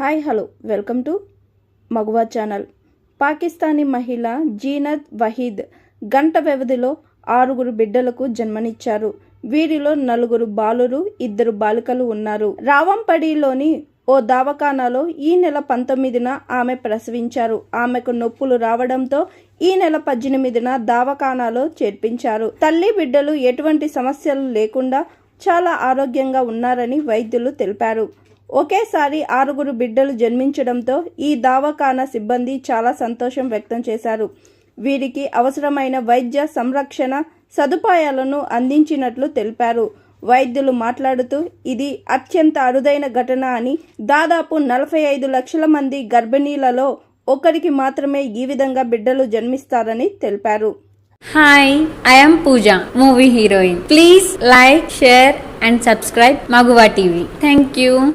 Hi hello welcome to మగువా channel. Pakistani మహిళ జీనత్ వహీద్ గంట వ్యవధిలో 6 బిడ్డలకు జన్మనిచ్చారు. వీరిలో 4 బాలురు, 2 బాలికలు ఉన్నారు. రావంపడిలోని ఓ దవాఖానాలో ఈ నెల 19న ఆమె ప్రసవించారు. ఆమెకు నొప్పులు రావడంతో ఈ నెల 18న దవాఖానాలో చేర్పించారు. తల్లి బిడ్డలు ఎటువంటి సమస్యలు లేకుండా చాలా ఆరోగ్యంగా ఉన్నారని వైద్యులు తెలిపారు. ఒకేసారి 6 బిడ్డలు జన్మించడంతో ఈ దవాఖానా సిబ్బంది చాలా సంతోషం వ్యక్తం చేశారు. వీరికి అవసరమైన వైద్య సంరక్షణ సదుపాయాలను అందించినట్లు తెలిపారు. వైద్యులు మాట్లాడుతూ ఇది అత్యంత అరుదైన ఘటన అని, దాదాపు 45 లక్షల మంది గర్భిణీలలో ఒకరికి మాత్రమే ఈ విధంగా బిడ్డలు జన్మిస్తారని తెలిపారు. Hi, I am Pooja, movie heroine. Please like, share and subscribe Maguva TV. Thank you.